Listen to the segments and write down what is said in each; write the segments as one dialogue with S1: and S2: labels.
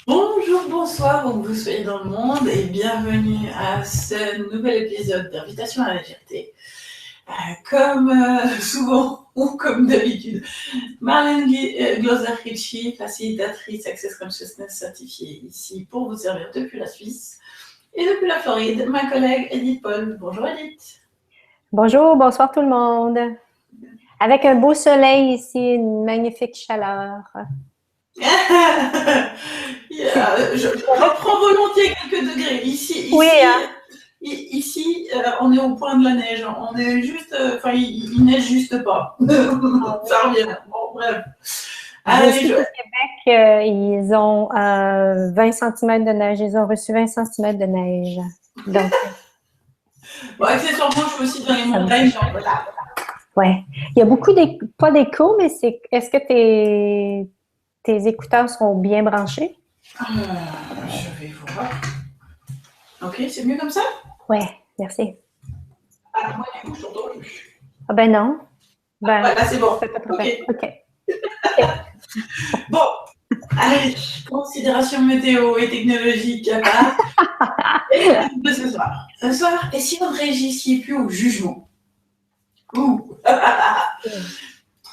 S1: Bonjour, bonsoir, où que vous soyez dans le monde et bienvenue à ce nouvel épisode d'Invitation à la légèreté. Comme souvent ou comme d'habitude, Marlène Gloser-Ritchie, facilitatrice Access Consciousness certifiée ici pour vous servir depuis la Suisse et depuis la Floride, ma collègue Edith Paul. Bonjour Edith.
S2: Bonjour, bonsoir tout le monde. Avec un beau soleil ici, une magnifique chaleur.
S1: Je reprends volontiers quelques degrés.
S2: Oui, hein?
S1: Ici, on est au point de la neige. On est juste, il neige juste pas. Ça revient. Bon, bref.
S2: Je sais
S1: Allez,
S2: qu'au Québec, ils ont 20 cm de neige. Ils ont reçu 20 cm de neige. Donc,
S1: bon, accessoirement, je suis aussi dans les montagnes. Donc voilà.
S2: ouais. Il y a beaucoup pas d'écho, mais est-ce que tes écouteurs sont bien branchés?
S1: Je vais voir. Ok, c'est mieux comme ça?
S2: Ouais, merci.
S1: Ah, moi, du coup, je t'entends plus.
S2: Ah ben non. Ben,
S1: Voilà, c'est bon.
S2: OK.
S1: OK. Bon, allez, considération météo et technologique à part. Et de ce soir. Ce soir, et si on ne réagissiez plus au jugement? Ouh.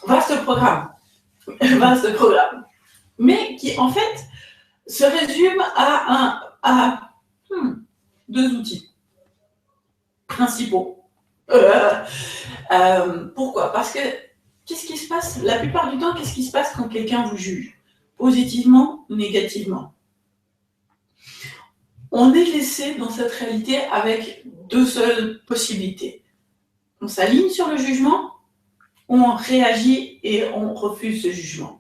S1: Vaste programme. Vaste programme. Mais qui, en fait, se résume à deux outils principaux. Pourquoi? Parce que qu'est-ce qui se passe la plupart du temps? Qu'est-ce qui se passe quand quelqu'un vous juge? Positivement ou négativement? On est laissé dans cette réalité avec deux seules possibilités. On s'aligne sur le jugement, ou on réagit et on refuse ce jugement.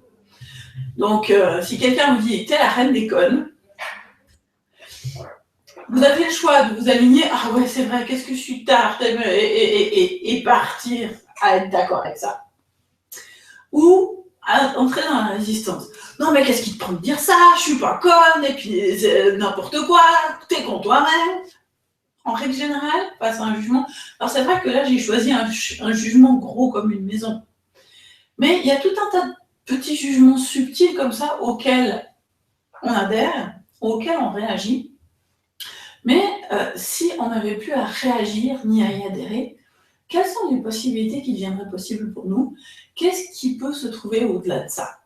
S1: Donc, si quelqu'un vous dit « t'es la reine des connes », vous avez le choix de vous aligner « ah ouais, c'est vrai, qu'est-ce que je suis tard » et partir à être d'accord avec ça. Ou à entrer dans la résistance. Non, mais qu'est-ce qui te prend de dire ça? Je suis pas conne, et puis c'est n'importe quoi, t'es con toi-même. En règle générale, face à un jugement. Alors, c'est vrai que là, j'ai choisi un jugement gros comme une maison. Mais il y a tout un tas de petits jugements subtils comme ça auxquels on adhère, auxquels on réagit. Mais si on n'avait plus à réagir ni à y adhérer, quelles sont les possibilités qui deviendraient possibles pour nous? Qu'est-ce qui peut se trouver au-delà de ça?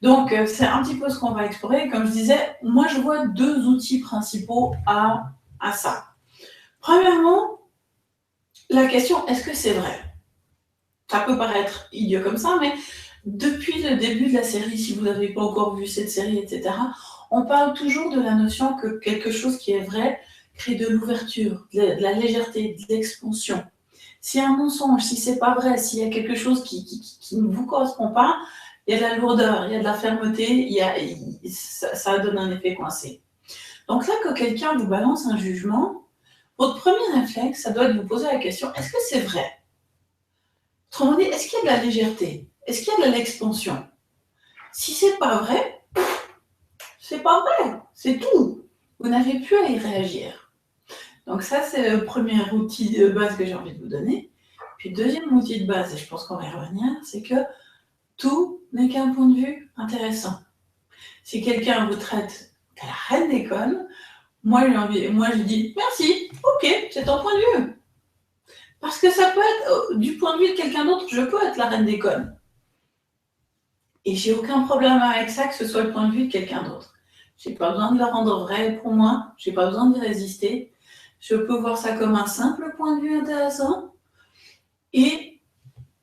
S1: Donc, c'est un petit peu ce qu'on va explorer. Comme je disais, moi, je vois deux outils principaux à ça. Premièrement, la question, est-ce que c'est vrai? Ça peut paraître idiot comme ça, mais depuis le début de la série, si vous n'avez pas encore vu cette série, etc., on parle toujours de la notion que quelque chose qui est vrai crée de l'ouverture, de la légèreté, de l'expansion. S'il y a un mensonge, si c'est pas vrai, s'il y a quelque chose qui ne vous correspond pas, il y a de la lourdeur, il y a de la fermeté, ça donne un effet coincé. Donc là, que quelqu'un vous balance un jugement, votre premier réflexe, ça doit être de vous poser la question, est-ce que c'est vrai? Autrement dit, est-ce qu'il y a de la légèreté? Est-ce qu'il y a de l'expansion? Si c'est pas vrai, c'est pas vrai, c'est tout. Vous n'avez plus à y réagir. Donc ça, c'est le premier outil de base que j'ai envie de vous donner. Puis le deuxième outil de base, et je pense qu'on va y revenir, c'est que tout n'est qu'un point de vue intéressant. Si quelqu'un vous traite de la reine des connes, moi je dis merci, ok, c'est ton point de vue. Parce que ça peut être, du point de vue de quelqu'un d'autre, je peux être la reine des connes. Et j'ai aucun problème avec ça, que ce soit le point de vue de quelqu'un d'autre. J'ai pas besoin de le rendre vrai pour moi, j'ai pas besoin d'y résister. Je peux voir ça comme un simple point de vue intéressant et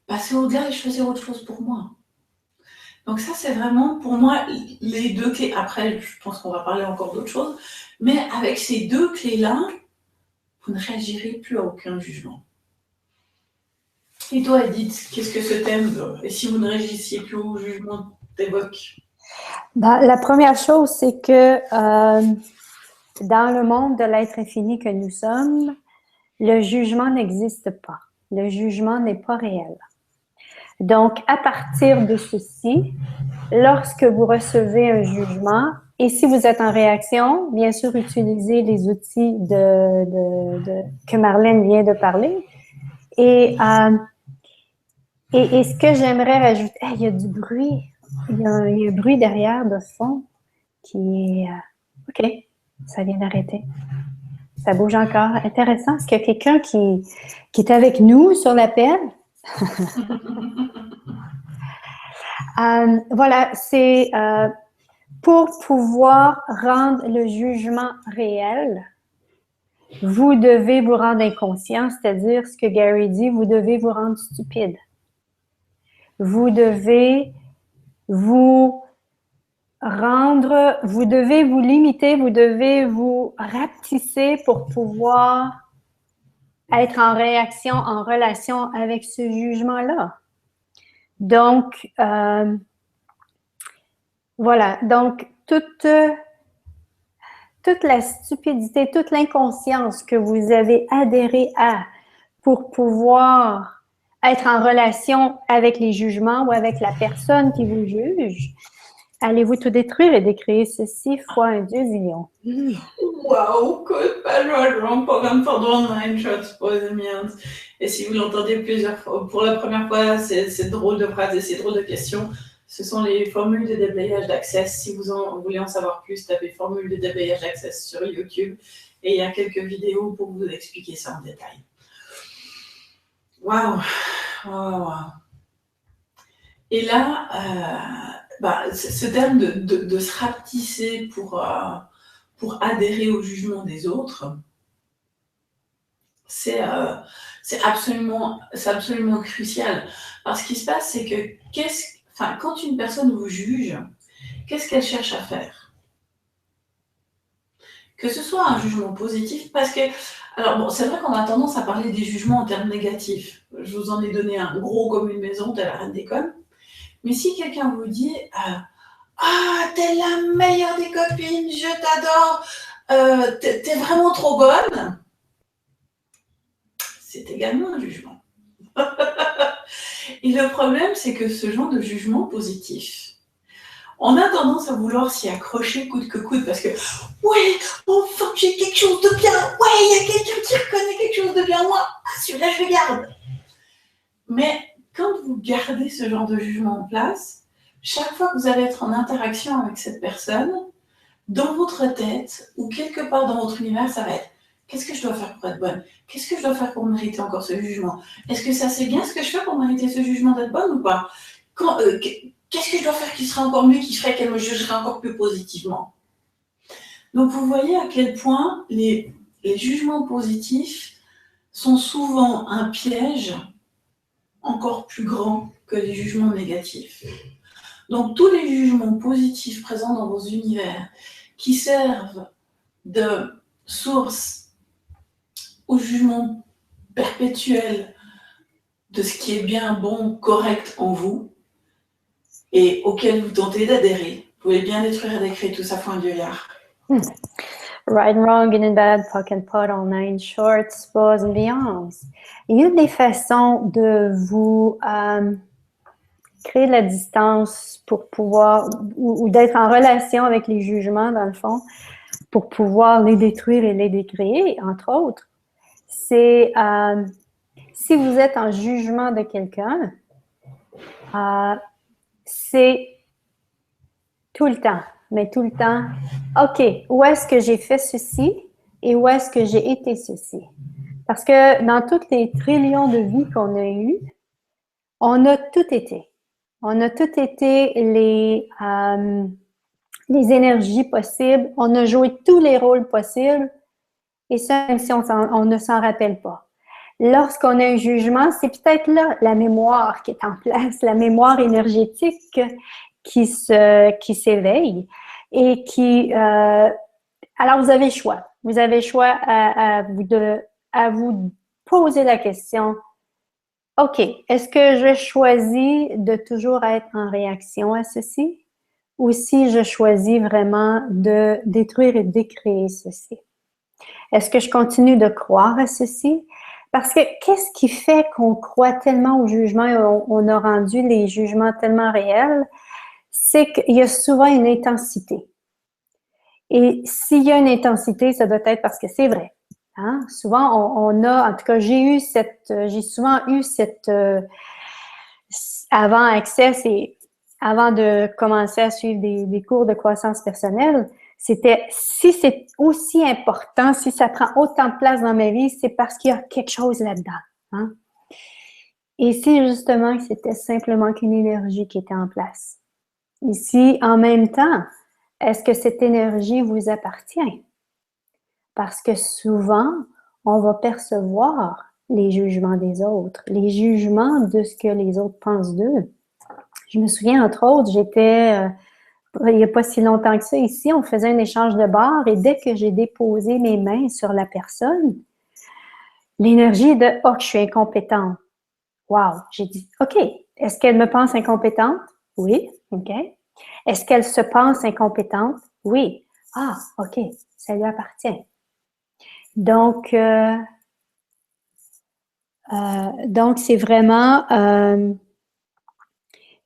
S1: passer au-delà et choisir autre chose pour moi. Donc ça, c'est vraiment pour moi les deux clés. Après, je pense qu'on va parler encore d'autres choses, mais avec ces deux clés-là, vous ne réagirez plus à aucun jugement. Et toi, Edith, qu'est-ce que ce thème, et si vous ne réagissiez plus au jugement, t'évoque?
S2: Ben, la première chose, c'est que dans le monde de l'être infini que nous sommes, le jugement n'existe pas. Le jugement n'est pas réel. Donc, à partir de ceci, lorsque vous recevez un jugement, et si vous êtes en réaction, bien sûr, utilisez les outils que Marlène vient de parler. Et ce que j'aimerais rajouter, il y a du bruit. Il y a un bruit derrière de fond qui est... OK, ça vient d'arrêter. Ça bouge encore. Intéressant. Est-ce qu'il y a quelqu'un qui est avec nous sur l'appel? Voilà, c'est pour pouvoir rendre le jugement réel, vous devez vous rendre inconscient, c'est-à-dire ce que Gary dit, vous devez vous rendre stupide. Vous devez vous vous devez vous limiter, vous devez vous rapetisser pour pouvoir être en réaction, en relation avec ce jugement-là. Donc, voilà. Donc, toute la stupidité, toute l'inconscience que vous avez adhéré à pour pouvoir être en relation avec les jugements ou avec la personne qui vous juge, allez-vous tout détruire et décréer ceci fois un Dieu zillion.
S1: Wow, good Palmarès, programme pour 9 shots posimians. Et si vous l'entendez plusieurs fois, pour la première fois, c'est drôle de phrases et c'est drôle de questions. Ce sont les formules de déblayage d'Access. Si vous voulez en savoir plus, tapez formule de déblayage d'Access sur YouTube. Et il y a quelques vidéos pour vous expliquer ça en détail. Waouh, waouh, waouh. Et là, ce terme de se rapetisser pour adhérer au jugement des autres, c'est absolument crucial. Parce ce qui se passe, c'est que quand une personne vous juge, qu'est-ce qu'elle cherche à faire? Que ce soit un jugement positif, parce que, alors bon, c'est vrai qu'on a tendance à parler des jugements en termes négatifs. Je vous en ai donné un gros comme une maison, telle la reine d'école. Mais si quelqu'un vous dit ah, t'es la meilleure des copines, je t'adore, t'es vraiment trop bonne, c'est également un jugement. Et le problème, c'est que ce genre de jugement positif, on a tendance à vouloir s'y accrocher coûte que coûte parce que ouais, enfin j'ai quelque chose de bien, ouais, il y a quelqu'un qui reconnaît quelque chose de bien, moi, celui-là je le garde. Mais quand vous gardez ce genre de jugement en place, chaque fois que vous allez être en interaction avec cette personne, dans votre tête ou quelque part dans votre univers, ça va être qu'est-ce que je dois faire pour être bonne? Qu'est-ce que je dois faire pour mériter encore ce jugement? Est-ce que ça c'est bien ce que je fais pour mériter ce jugement d'être bonne ou pas? Qu'est-ce que je dois faire qui serait encore mieux, qui ferait qu'elle me jugerait encore plus positivement? Donc vous voyez à quel point les jugements positifs sont souvent un piège encore plus grand que les jugements négatifs. Donc tous les jugements positifs présents dans vos univers qui servent de source au jugement perpétuel de ce qui est bien, bon, correct en vous et auquel vous tentez d'adhérer, vous pouvez bien détruire et décréer tout ça fois un vieillard.
S2: Right and wrong, good and bad, pock and pot, all nine shorts, pause and beyonds. Il y a des façons de vous créer de la distance pour pouvoir, ou d'être en relation avec les jugements, dans le fond, pour pouvoir les détruire et les décréer, entre autres. C'est, si vous êtes en jugement de quelqu'un, c'est tout le temps, mais tout le temps, OK, où est-ce que j'ai fait ceci et où est-ce que j'ai été ceci? Parce que dans toutes les trillions de vies qu'on a eues, on a tout été. On a tout été les énergies possibles. On a joué tous les rôles possibles. Et ça, même si on ne s'en rappelle pas. Lorsqu'on a un jugement, c'est peut-être là la mémoire qui est en place, la mémoire énergétique qui s'éveille et qui... alors, vous avez le choix. Vous avez le choix à vous poser la question, OK, est-ce que je choisis de toujours être en réaction à ceci ou si je choisis vraiment de détruire et décréer ceci? Est-ce que je continue de croire à ceci? Parce que qu'est-ce qui fait qu'on croit tellement au jugement et on a rendu les jugements tellement réels? C'est qu'il y a souvent une intensité. Et s'il y a une intensité, ça doit être parce que c'est vrai. Hein? Souvent, on a, en tout cas, j'ai souvent eu cette, avant accès, avant de commencer à suivre des cours de croissance personnelle, c'était si c'est aussi important, si ça prend autant de place dans ma vie, c'est parce qu'il y a quelque chose là-dedans. Hein? Et si justement c'était simplement qu'une énergie qui était en place. Et si en même temps, est-ce que cette énergie vous appartient? Parce que souvent, on va percevoir les jugements des autres, les jugements de ce que les autres pensent d'eux. Je me souviens, entre autres, j'étais, il n'y a pas si longtemps que ça, ici, on faisait un échange de bar et dès que j'ai déposé mes mains sur la personne, l'énergie de « Oh, je suis incompétente ». Wow! J'ai dit « OK, est-ce qu'elle me pense incompétente? » Oui. OK. Est-ce qu'elle se pense incompétente? Oui. Ah, OK, ça lui appartient. Donc c'est vraiment...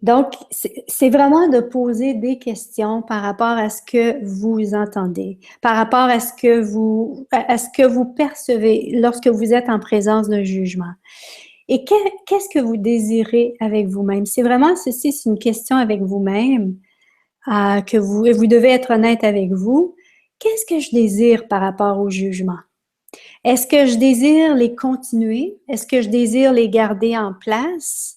S2: Donc, c'est vraiment de poser des questions par rapport à ce que vous entendez, par rapport à ce que vous percevez lorsque vous êtes en présence d'un jugement. Et qu'est-ce que vous désirez avec vous-même? C'est vraiment ceci, c'est une question avec vous-même, que vous devez être honnête avec vous. Qu'est-ce que je désire par rapport au jugement? Est-ce que je désire les continuer? Est-ce que je désire les garder en place?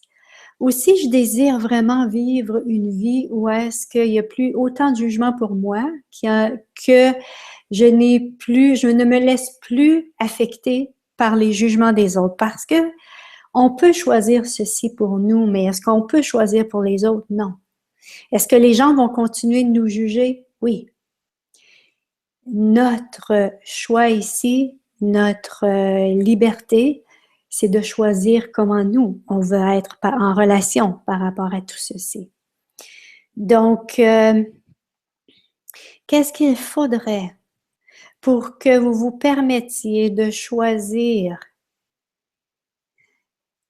S2: Ou si je désire vraiment vivre une vie où est-ce qu'il n'y a plus autant de jugement pour moi, que je ne me laisse plus affecter par les jugements des autres. Parce que on peut choisir ceci pour nous, mais est-ce qu'on peut choisir pour les autres? Non. Est-ce que les gens vont continuer de nous juger? Oui. Notre choix ici, notre liberté, c'est de choisir comment nous, on veut être en relation par rapport à tout ceci. Donc, qu'est-ce qu'il faudrait pour que vous vous permettiez de choisir,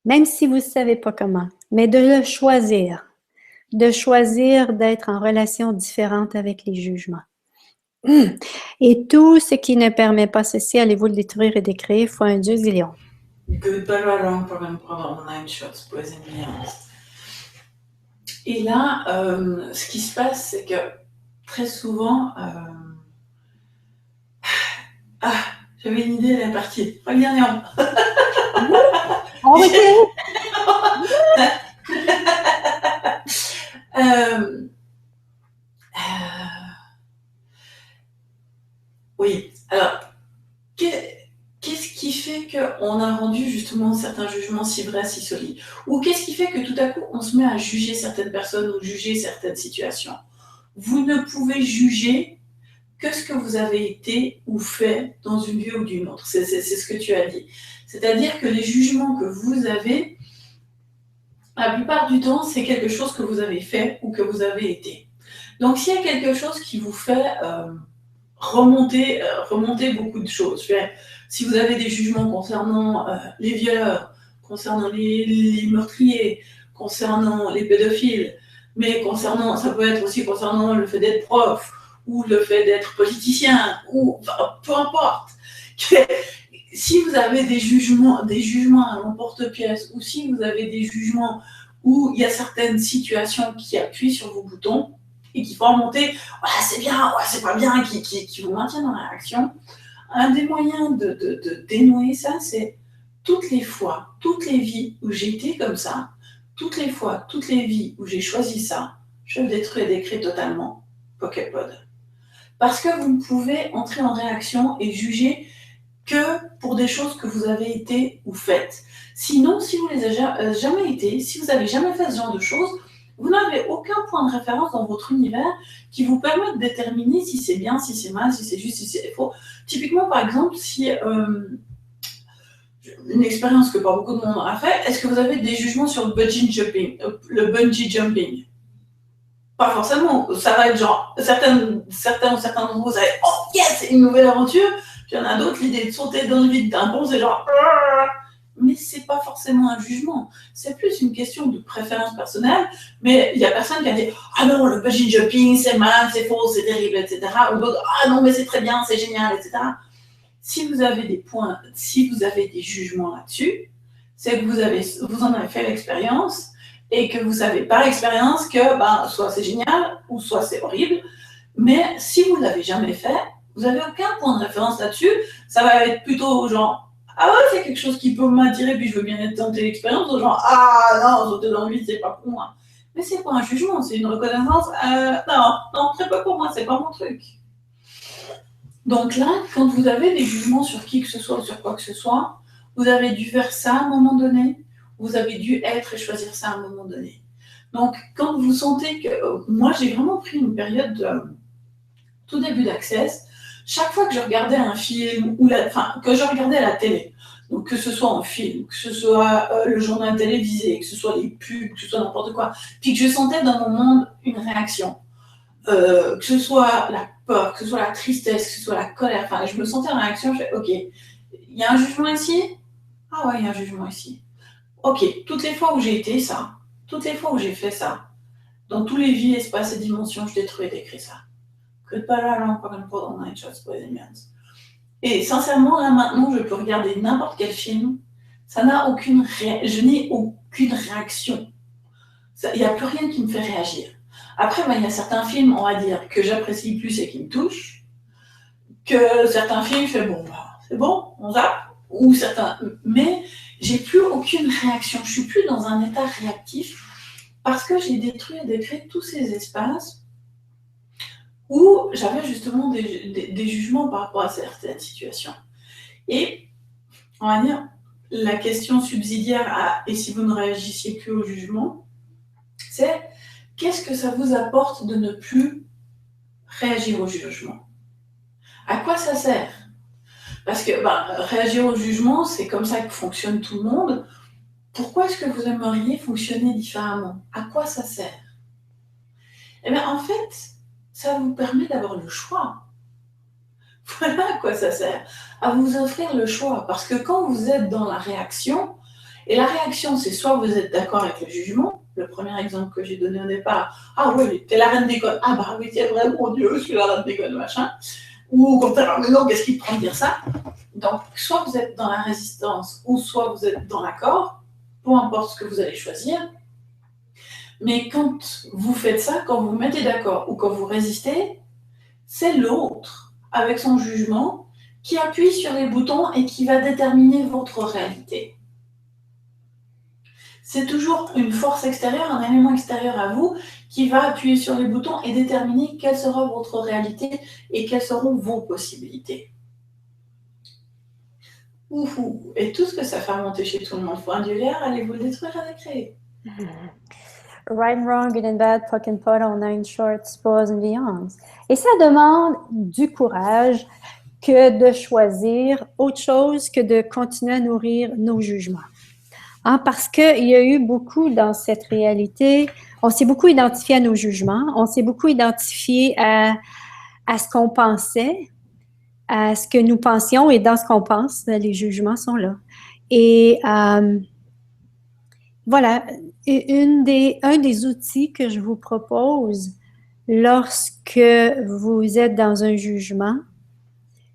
S2: même si vous ne savez pas comment, mais de le choisir, d'être en relation différente avec les jugements. Et tout ce qui ne permet pas ceci, allez-vous le détruire et décréer, foi un Dieu zillion.
S1: Gud bevarar på den pratarna köttspoesien. Et là, ce qui se passe, c'est que très souvent, j'avais une idée, elle est partie. Regarde, oui, alors, qu'est-ce qui fait qu'on a rendu justement certains jugements si vrais, si solides? Ou qu'est-ce qui fait que tout à coup, on se met à juger certaines personnes ou juger certaines situations? Vous ne pouvez juger que ce que vous avez été ou fait dans une vie ou d'une autre. C'est ce que tu as dit. C'est-à-dire que les jugements que vous avez, la plupart du temps, c'est quelque chose que vous avez fait ou que vous avez été. Donc, s'il y a quelque chose qui vous fait remonter beaucoup de choses, si vous avez des jugements concernant les violeurs, concernant les meurtriers, concernant les pédophiles, mais ça peut être aussi concernant le fait d'être prof, ou le fait d'être politicien, ou peu importe. Si vous avez des jugements à l'emporte-pièce, ou si vous avez des jugements où il y a certaines situations qui appuient sur vos boutons et qui font remonter, ouais, c'est bien, ouais, c'est pas bien, qui vous maintiennent dans la réaction, un des moyens de dénouer ça, c'est toutes les vies où j'ai été comme ça, toutes les vies où j'ai choisi ça, je le détruis et décris totalement. Pocketpod. Parce que vous ne pouvez entrer en réaction et juger que pour des choses que vous avez été ou faites. Sinon, si vous les avez jamais été, si vous n'avez jamais fait ce genre de choses, vous n'avez aucun point de référence dans votre univers qui vous permet de déterminer si c'est bien, si c'est mal, si c'est juste, si c'est faux. Typiquement, par exemple, si une expérience que pas beaucoup de monde a fait, est-ce que vous avez des jugements sur le bungee jumping? Pas forcément. Ça va être genre, certains d'entre vous, ça va être, oh yes, c'est une nouvelle aventure. Puis il y en a d'autres, l'idée de sauter dans le vide d'un pont, c'est genre, mais c'est pas forcément un jugement. C'est plus une question de préférence personnelle. Mais il y a personne qui a dit, ah non, le bungee jumping, c'est mal, c'est faux, c'est terrible, etc. Ou d'autres, ah non, mais c'est très bien, c'est génial, etc. Si vous avez des jugements là-dessus, c'est que vous en avez fait l'expérience et que vous savez par expérience que soit c'est génial ou soit c'est horrible, mais si vous ne l'avez jamais fait, vous n'avez aucun point de référence là-dessus, ça va être plutôt genre ah ouais, c'est quelque chose qui peut m'attirer, puis je veux bien tenter l'expérience, ou genre ah non, sauter dans le vide, c'est pas pour moi. Mais c'est pas un jugement, c'est une reconnaissance. Non, c'est pas pour moi, c'est pas mon truc. Donc là, quand vous avez des jugements sur qui que ce soit ou sur quoi que ce soit, vous avez dû faire ça à un moment donné, vous avez dû être et choisir ça à un moment donné. Donc, quand vous sentez que... moi, j'ai vraiment pris une période de tout début d'Access. Chaque fois que je regardais un film, que je regardais la télé, donc que ce soit un film, que ce soit le journal télévisé, que ce soit les pubs, que ce soit n'importe quoi, puis que je sentais dans mon monde une réaction, que ce soit la peur, que ce soit la tristesse, que ce soit la colère, je me sentais en réaction, je fais ok, il y a un jugement ici? Ah ouais, il y a un jugement ici. Ok, toutes les fois où j'ai été ça, toutes les fois où j'ai fait ça, dans tous les vies, espaces et dimensions, je détruis et décris ça. Que pas là, encore une fois, dans Night Shots Bohemians. Et sincèrement, là maintenant, je peux regarder n'importe quel film, ça n'a je n'ai aucune réaction. Il n'y a plus rien qui me fait réagir. Après, il y a certains films, on va dire, que j'apprécie plus et qui me touchent, que certains films, je fais bon, c'est bon, on zappe, ou certains, mais j'ai plus aucune réaction. Je suis plus dans un état réactif parce que j'ai détruit et décrété tous ces espaces où j'avais justement des jugements par rapport à certaines situations. Et on va dire, la question subsidiaire à « et si vous ne réagissiez que au jugement », c'est qu'est-ce que ça vous apporte de ne plus réagir au jugement? À quoi ça sert? Parce que réagir au jugement, c'est comme ça que fonctionne tout le monde. Pourquoi est-ce que vous aimeriez fonctionner différemment? À quoi ça sert? Eh bien, en fait, ça vous permet d'avoir le choix. Voilà à quoi ça sert. À vous offrir le choix. Parce que quand vous êtes dans la réaction, et la réaction, c'est soit vous êtes d'accord avec le jugement, le premier exemple que j'ai donné au départ, ah oui, t'es la reine des connes, ah bah oui, c'est vrai, mon Dieu, je suis la reine des connes, machin. Ou comme ça, mais non, qu'est-ce qui te prend de dire ça? Donc, soit vous êtes dans la résistance, ou soit vous êtes dans l'accord, peu importe ce que vous allez choisir. Mais quand vous faites ça, quand vous vous mettez d'accord ou quand vous résistez, c'est l'autre, avec son jugement, qui appuie sur les boutons et qui va déterminer votre réalité. C'est toujours une force extérieure, un élément extérieur à vous, qui va appuyer sur les boutons et déterminer quelle sera votre réalité et quelles seront vos possibilités. Ouhou. Et tout ce que ça fait remonter chez tout le monde. Point du l'air, allez-vous le détruire à la créer.
S2: Right and wrong, good and bad, puck and pot, all nine shorts, pause and beyond. Et ça demande du courage que de choisir autre chose que de continuer à nourrir nos jugements. Parce qu'il y a eu beaucoup dans cette réalité, on s'est beaucoup identifié à nos jugements, on s'est beaucoup identifié à ce qu'on pensait, à ce que nous pensions, et dans ce qu'on pense, les jugements sont là. Et voilà, un des outils que je vous propose lorsque vous êtes dans un jugement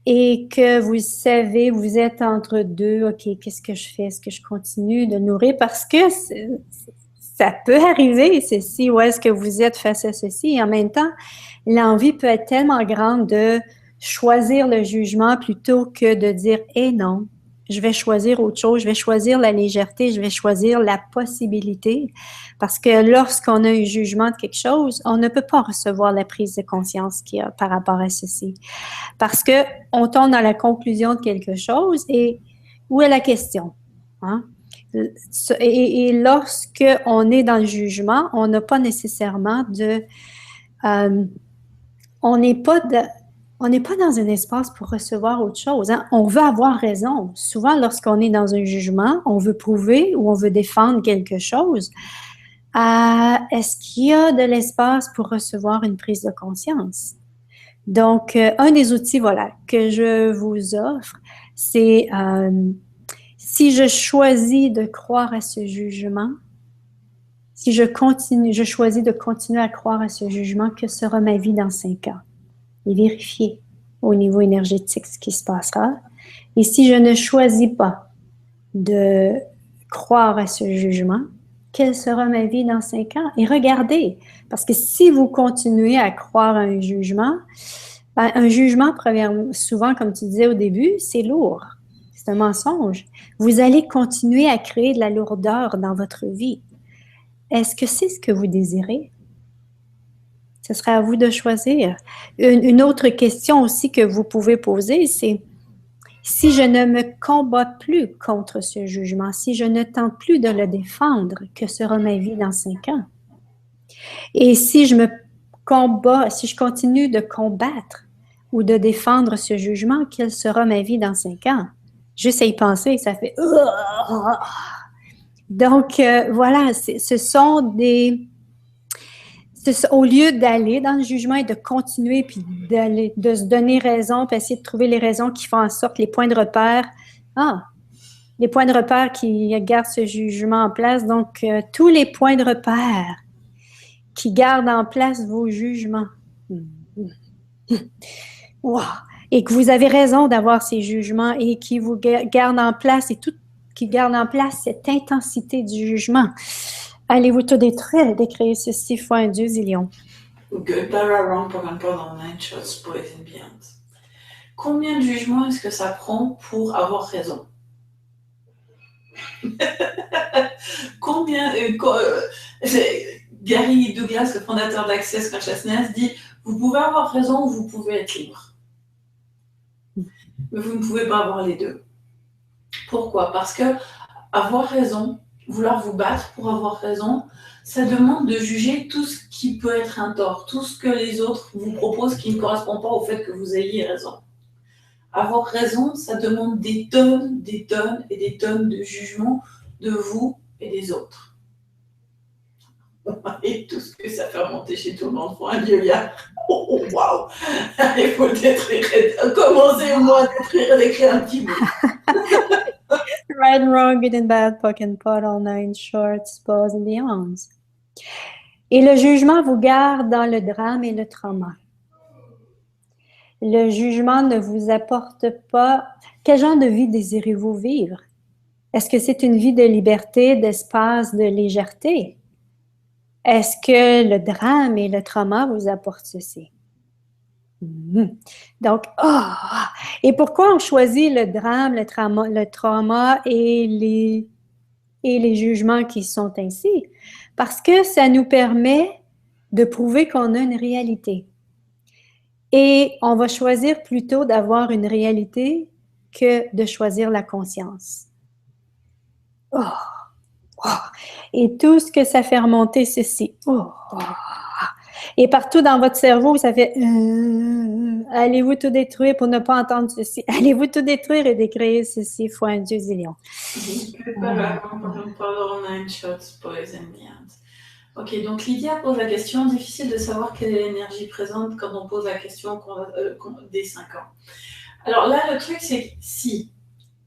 S2: et que vous savez, vous êtes entre deux, OK, qu'est-ce que je fais? Est-ce que je continue de nourrir? Parce que ça peut arriver, ceci, ou est-ce que vous êtes face à ceci? Et en même temps, l'envie peut être tellement grande de choisir le jugement plutôt que de dire « Eh non, je vais choisir autre chose, je vais choisir la légèreté, je vais choisir la possibilité. » Parce que lorsqu'on a un jugement de quelque chose, on ne peut pas recevoir la prise de conscience qu'il y a par rapport à ceci. Parce qu'on tombe dans la conclusion de quelque chose et où est la question? Hein? Et lorsqu'on est dans le jugement, on n'a pas nécessairement on n'est pas dans un espace pour recevoir autre chose. Hein? On veut avoir raison. Souvent, lorsqu'on est dans un jugement, on veut prouver ou on veut défendre quelque chose. Est-ce qu'il y a de l'espace pour recevoir une prise de conscience? Donc, un des outils, voilà, que je vous offre, c'est si je choisis de croire à ce jugement, si je choisis de continuer à croire à ce jugement, que sera ma vie dans 5 ans? Et vérifier au niveau énergétique ce qui se passera. Et si je ne choisis pas de croire à ce jugement, quelle sera ma vie dans 5 ans? Et regardez, parce que si vous continuez à croire à un jugement provient souvent, comme tu disais au début, c'est lourd. C'est un mensonge. Vous allez continuer à créer de la lourdeur dans votre vie. Est-ce que c'est ce que vous désirez? Ce serait à vous de choisir. Une autre question aussi que vous pouvez poser, c'est si je ne me combats plus contre ce jugement, si je ne tente plus de le défendre, que sera ma vie dans 5 ans? Et si je me combats, si je continue de combattre ou de défendre ce jugement, quelle sera ma vie dans 5 ans? Juste à y penser, ça fait... Donc, voilà, ce sont des... Au lieu d'aller dans le jugement et de continuer, puis de se donner raison, puis essayer de trouver les raisons qui font en sorte, les points de repère. Les points de repère qui gardent ce jugement en place. Donc, tous les points de repère qui gardent en place vos jugements. Wow. Et que vous avez raison d'avoir ces jugements et qui vous gardent en place qui gardent en place cette intensité du jugement. Allez-vous tout détruire et décréer ceci fois un Dieu zillion.
S1: Good, Dara Wrong, Pokémon Online, Shots, Boys and Beyond. Combien de jugements est-ce que ça prend pour avoir raison? Combien Gary Douglas, le fondateur d'Access Consciousness, dit vous pouvez avoir raison ou vous pouvez être libre. Mais vous ne pouvez pas avoir les deux. Pourquoi? Parce que avoir raison, vouloir vous battre pour avoir raison, ça demande de juger tout ce qui peut être un tort, tout ce que les autres vous proposent qui ne correspond pas au fait que vous ayez raison. Avoir raison, ça demande des tonnes et des tonnes de jugements de vous et des autres. Et tout ce que ça fait remonter chez tout le monde pour un Yoya. Oh, waouh! Il faut détruire, commencez au moins à détruire et d'écrire un petit bout.
S2: Right and wrong, good and bad, pock and pot, all nine shorts, boys and beyonds. Et le jugement vous garde dans le drame et le trauma. Le jugement ne vous apporte pas... Quel genre de vie désirez-vous vivre? Est-ce que c'est une vie de liberté, d'espace, de légèreté? Est-ce que le drame et le trauma vous apportent ceci? Donc, et pourquoi on choisit le drame, le trauma et les jugements qui sont ainsi? Parce que ça nous permet de prouver qu'on a une réalité. Et on va choisir plutôt d'avoir une réalité que de choisir la conscience. Et tout ce que ça fait remonter, ceci. Et partout dans votre cerveau, ça fait allez-vous tout détruire pour ne pas entendre ceci? Allez-vous tout détruire et décréer ceci fois un Dieu zillion.
S1: Ok, donc Lydia pose la question, difficile de savoir quelle est l'énergie présente quand on pose la question des 5 ans. Alors là, le truc, c'est que si,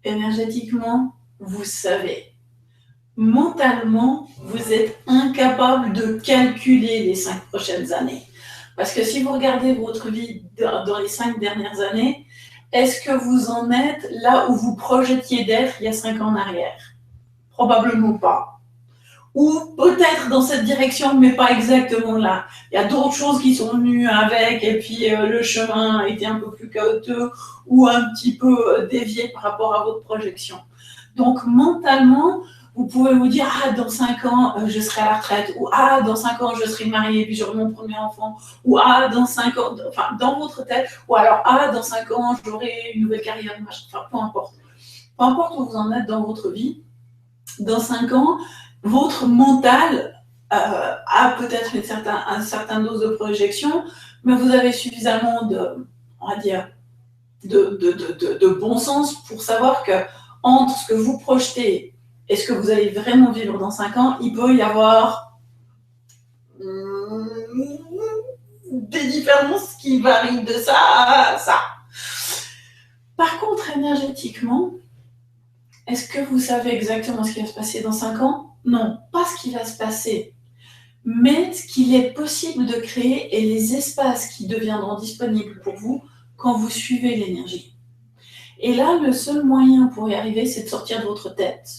S1: énergétiquement, vous savez, mentalement, vous êtes incapable de calculer les 5 prochaines années. Parce que si vous regardez votre vie dans les 5 dernières années, est-ce que vous en êtes là où vous projetiez d'être il y a 5 ans en arrière? Probablement pas. Ou peut-être dans cette direction, mais pas exactement là. Il y a d'autres choses qui sont venues avec, et puis le chemin a été un peu plus chaotique ou un petit peu dévié par rapport à votre projection. Donc mentalement, vous pouvez vous dire « Ah, dans 5 ans, je serai à la retraite » ou « Ah, dans 5 ans, je serai mariée puis j'aurai mon premier enfant » ou « Ah, dans 5 ans, enfin, dans votre tête » ou alors « Ah, dans 5 ans, j'aurai une nouvelle carrière » enfin, peu importe. Peu importe où vous en êtes dans votre vie, dans 5 ans, votre mental a peut-être un certain dose de projection, mais vous avez suffisamment on va dire, de bon sens pour savoir que entre ce que vous projetez et ce que vous allez vraiment vivre dans 5 ans, il peut y avoir des différences qui varient de ça à ça. Par contre, énergétiquement, est-ce que vous savez exactement ce qui va se passer dans 5 ans? Non, pas ce qui va se passer, mais ce qu'il est possible de créer et les espaces qui deviendront disponibles pour vous quand vous suivez l'énergie. Et là, le seul moyen pour y arriver, c'est de sortir de votre tête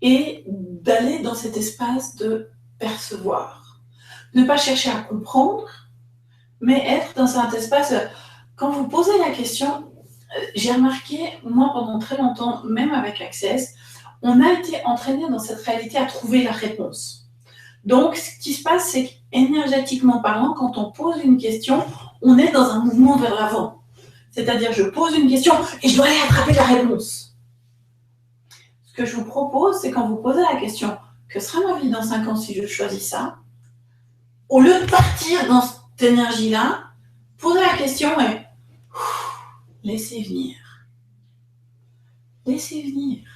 S1: et d'aller dans cet espace de percevoir. Ne pas chercher à comprendre, mais être dans un espace, quand vous posez la question, j'ai remarqué, moi pendant très longtemps, même avec Access, on a été entraîné dans cette réalité à trouver la réponse. Donc, ce qui se passe, c'est qu'énergétiquement parlant, quand on pose une question, on est dans un mouvement vers l'avant. C'est-à-dire, je pose une question et je dois aller attraper la réponse. Ce que je vous propose, c'est quand vous posez la question, que sera ma vie dans 5 ans si je choisis ça, au lieu de partir dans cette énergie-là, posez la question et laissez venir. Laissez venir.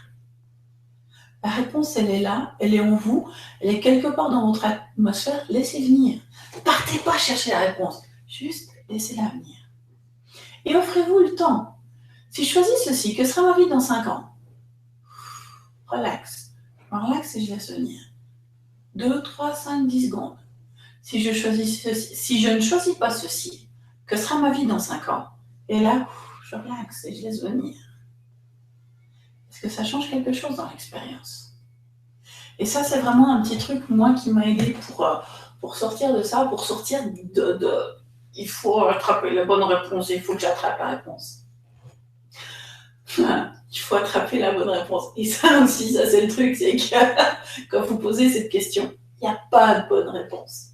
S1: La réponse, elle est là, elle est en vous, elle est quelque part dans votre atmosphère, laissez venir. Partez pas chercher la réponse, juste laissez-la venir. Et offrez-vous le temps. Si je choisis ceci, que sera ma vie dans 5 ans? Relax. Je me relaxe et je laisse venir. 2, 3, 5, 10 secondes. Si je choisis ceci, si je ne choisis pas ceci, que sera ma vie dans 5 ans? Et là, je relaxe et je laisse venir. Est-ce que ça change quelque chose dans l'expérience? Et ça, c'est vraiment un petit truc, moi, qui m'a aidé pour sortir de ça, pour sortir de il faut attraper la bonne réponse, il faut que j'attrape la réponse. Il faut attraper la bonne réponse. Et ça aussi, ça c'est le truc, c'est que quand vous posez cette question, il n'y a pas de bonne réponse.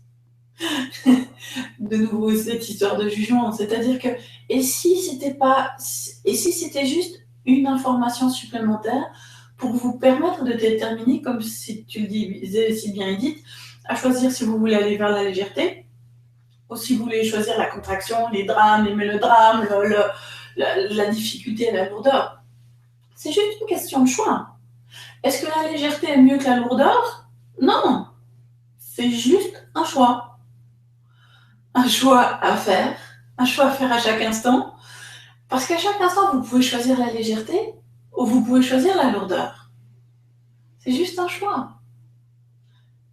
S1: De nouveau, cette histoire de jugement, c'est-à-dire que, et si c'était juste une information supplémentaire pour vous permettre de déterminer, comme si tu le disais si bien Edith, à choisir si vous voulez aller vers la légèreté, ou si vous voulez choisir la contraction, les drames, les mélodrames, la difficulté et la lourdeur. C'est juste une question de choix. Est-ce que la légèreté est mieux que la lourdeur? Non. C'est juste un choix. Un choix à faire à chaque instant. Parce qu'à chaque instant, vous pouvez choisir la légèreté ou vous pouvez choisir la lourdeur. C'est juste un choix.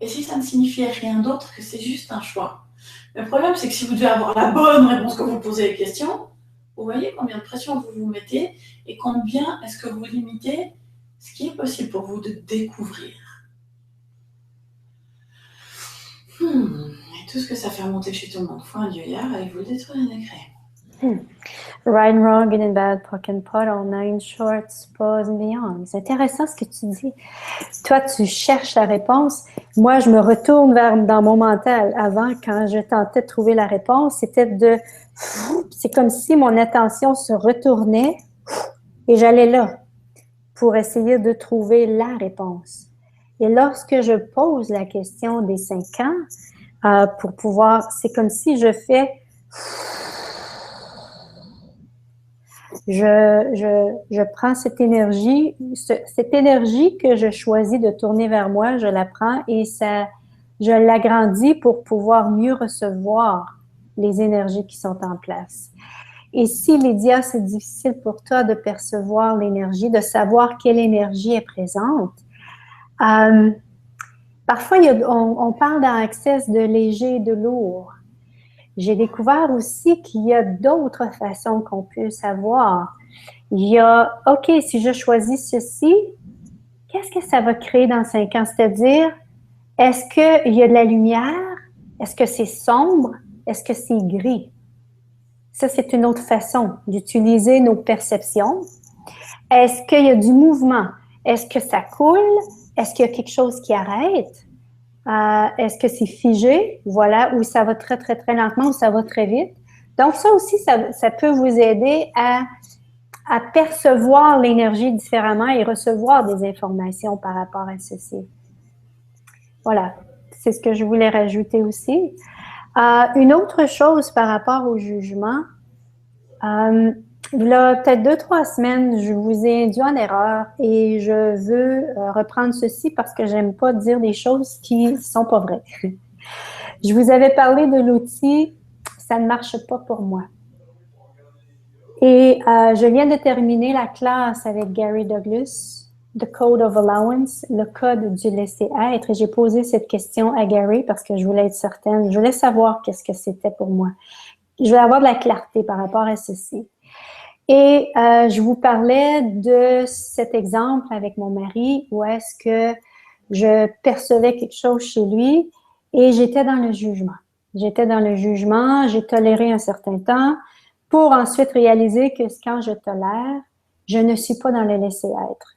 S1: Et si ça ne signifiait rien d'autre que c'est juste un choix. Le problème, c'est que si vous devez avoir la bonne réponse quand vous posez les questions, vous voyez combien de pression vous vous mettez et combien est-ce que vous limitez ce qui est possible pour vous de découvrir. Et tout ce que ça fait remonter chez tout le monde. Faut un dieu hier, allez vous détruire un décret.
S2: Right and wrong, good and bad, pock and pot, all nine shorts, pause and beyond. C'est intéressant ce que tu dis. Toi, tu cherches la réponse. Moi, je me retourne dans mon mental. Avant, quand je tentais de trouver la réponse, c'est comme si mon attention se retournait et j'allais là pour essayer de trouver la réponse. Et lorsque je pose la question des 5 ans, pour pouvoir, c'est comme si je fais... Je prends cette énergie que je choisis de tourner vers moi, je la prends et je l'agrandis pour pouvoir mieux recevoir les énergies qui sont en place. Et si, Lydia, c'est difficile pour toi de percevoir l'énergie, de savoir quelle énergie est présente, parfois on parle dans Access de léger et de lourd. J'ai découvert aussi qu'il y a d'autres façons qu'on peut savoir. Il y a, OK, si je choisis ceci, qu'est-ce que ça va créer dans 5 ans? C'est-à-dire, est-ce qu'il y a de la lumière? Est-ce que c'est sombre? Est-ce que c'est gris? Ça, c'est une autre façon d'utiliser nos perceptions. Est-ce qu'il y a du mouvement? Est-ce que ça coule? Est-ce qu'il y a quelque chose qui arrête? Est-ce que c'est figé? Voilà, ou ça va très, très, très lentement, ou ça va très vite. Donc, ça aussi, ça peut vous aider à percevoir l'énergie différemment et recevoir des informations par rapport à ceci. Voilà, c'est ce que je voulais rajouter aussi. Une autre chose par rapport au jugement, là, peut-être 2-3 semaines, je vous ai induit en erreur et je veux reprendre ceci parce que j'aime pas dire des choses qui sont pas vraies. Je vous avais parlé de l'outil « ça ne marche pas pour moi ». Et je viens de terminer la classe avec Gary Douglas, The Code of Allowance, le code du laisser-être. Et j'ai posé cette question à Gary parce que je voulais être certaine, je voulais savoir qu'est-ce que c'était pour moi. Je voulais avoir de la clarté par rapport à ceci. Et je vous parlais de cet exemple avec mon mari où est-ce que je percevais quelque chose chez lui et j'étais dans le jugement. J'étais dans le jugement, j'ai toléré un certain temps pour ensuite réaliser que quand je tolère, je ne suis pas dans le laisser-être.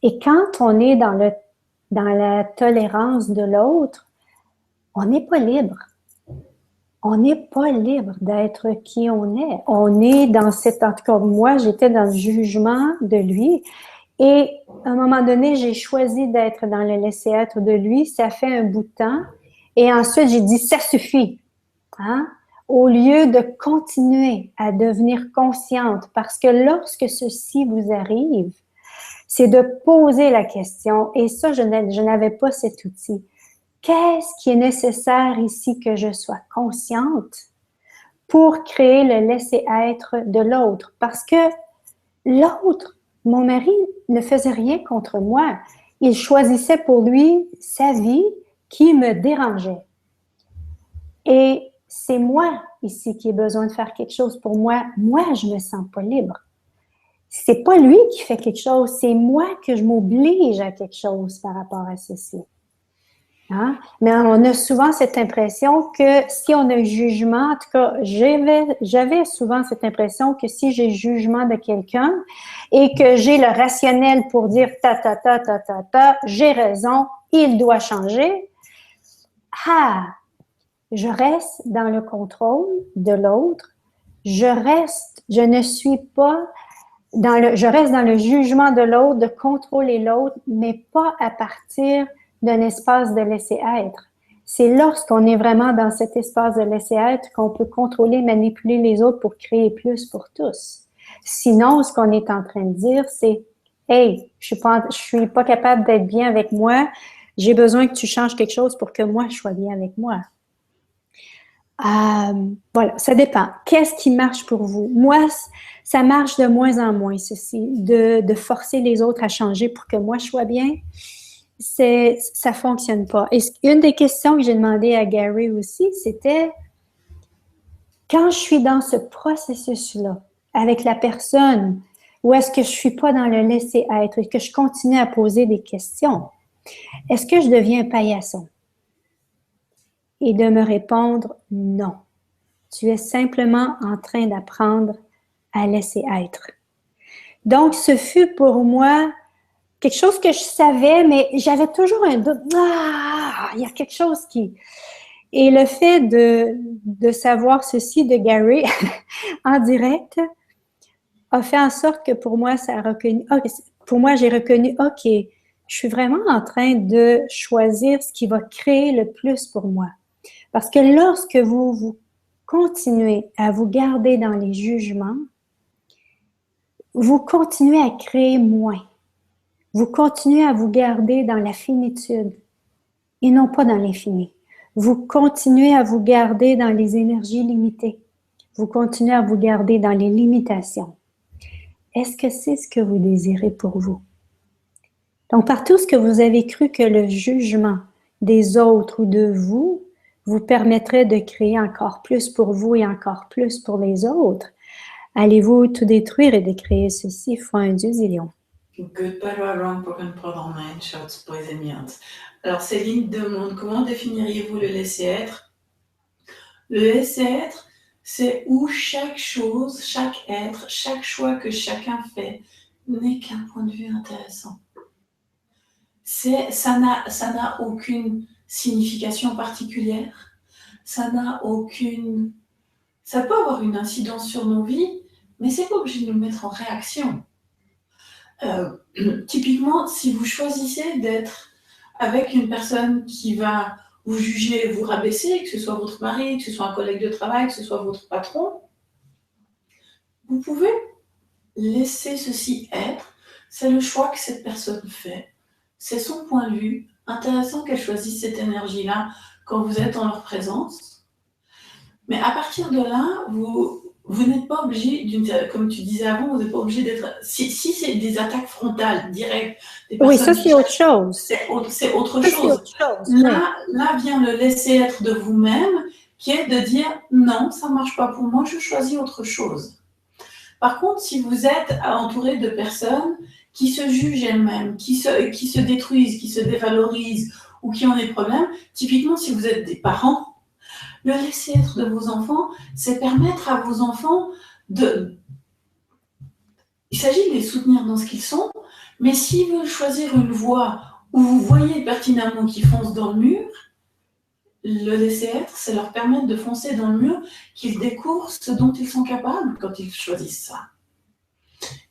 S2: Et quand on est dans la tolérance de l'autre, on n'est pas libre. On n'est pas libre d'être qui on est. On est dans cet, en tout cas, moi, j'étais dans le jugement de lui. Et à un moment donné, j'ai choisi d'être dans le laisser-être de lui. Ça fait un bout de temps. Et ensuite, j'ai dit, ça suffit. Hein? Au lieu de continuer à devenir consciente. Parce que lorsque ceci vous arrive, c'est de poser la question. Et ça, je n'avais pas cet outil. Qu'est-ce qui est nécessaire ici que je sois consciente pour créer le laisser-être de l'autre? Parce que l'autre, mon mari, ne faisait rien contre moi. Il choisissait pour lui sa vie qui me dérangeait. Et c'est moi ici qui ai besoin de faire quelque chose pour moi. Moi, je me sens pas libre. C'est pas lui qui fait quelque chose, c'est moi que je m'oblige à quelque chose par rapport à ceci. Hein? Mais on a souvent cette impression que si on a jugement, en tout cas, j'avais souvent cette impression que si j'ai jugement de quelqu'un et que j'ai le rationnel pour dire ta, j'ai raison, il doit changer, je reste dans le contrôle de l'autre, je reste dans le jugement de l'autre, de contrôler l'autre, mais pas à partir d'un espace de laisser-être. C'est lorsqu'on est vraiment dans cet espace de laisser-être qu'on peut contrôler, manipuler les autres pour créer plus pour tous. Sinon, ce qu'on est en train de dire, c'est « Hey, je suis pas capable d'être bien avec moi, j'ai besoin que tu changes quelque chose pour que moi, je sois bien avec moi. » Voilà, ça dépend. Qu'est-ce qui marche pour vous? Moi, ça marche de moins en moins, ceci, de forcer les autres à changer pour que moi, je sois bien. Ça fonctionne pas. Et une des questions que j'ai demandé à Gary aussi, c'était quand je suis dans ce processus-là, avec la personne, où est-ce que je suis pas dans le laisser-être et que je continue à poser des questions, est-ce que je deviens un paillasson? Et de me répondre non. Tu es simplement en train d'apprendre à laisser être. Donc, ce fut pour moi quelque chose que je savais, mais j'avais toujours un doute. Il y a quelque chose qui... Et le fait de savoir ceci de Gary en direct a fait en sorte que pour moi, ça a reconnu... pour moi, j'ai reconnu, OK, je suis vraiment en train de choisir ce qui va créer le plus pour moi. Parce que lorsque vous continuez à vous garder dans les jugements, vous continuez à créer moins. Vous continuez à vous garder dans la finitude et non pas dans l'infini. Vous continuez à vous garder dans les énergies limitées. Vous continuez à vous garder dans les limitations. Est-ce que c'est ce que vous désirez pour vous? Donc, par tout ce que vous avez cru que le jugement des autres ou de vous permettrait de créer encore plus pour vous et encore plus pour les autres, allez-vous tout détruire et de créer ceci fois un zillion?
S1: Good, bad or wrong, broken part or mind, shouts poison yards. Alors Céline demande comment définiriez-vous le laisser-être? Le laisser-être, c'est où chaque chose, chaque être, chaque choix que chacun fait n'est qu'un point de vue intéressant. Ça n'a aucune signification particulière, ça peut avoir une incidence sur nos vies, mais c'est pas obligé de nous mettre en réaction. Typiquement, si vous choisissez d'être avec une personne qui va vous juger, vous rabaisser, que ce soit votre mari, que ce soit un collègue de travail, que ce soit votre patron, vous pouvez laisser ceci être. C'est le choix que cette personne fait. C'est son point de vue. Intéressant qu'elle choisisse cette énergie-là quand vous êtes en leur présence. Mais à partir de là, vous n'êtes pas obligé, comme tu disais avant, vous n'êtes pas obligé d'être... Si c'est des attaques frontales, directes...
S2: Oui, ça c'est autre chose.
S1: C'est autre chose. Là vient le laisser être de vous-même, qui est de dire, non, ça ne marche pas pour moi, je choisis autre chose. Par contre, si vous êtes entouré de personnes qui se jugent elles-mêmes, qui se détruisent, qui se dévalorisent ou qui ont des problèmes, typiquement si vous êtes des parents, le laisser-être de vos enfants, c'est permettre à vos enfants de... Il s'agit de les soutenir dans ce qu'ils sont, mais s'ils veulent choisir une voie où vous voyez pertinemment qu'ils foncent dans le mur, le laisser être, c'est leur permettre de foncer dans le mur, qu'ils découvrent ce dont ils sont capables quand ils choisissent ça.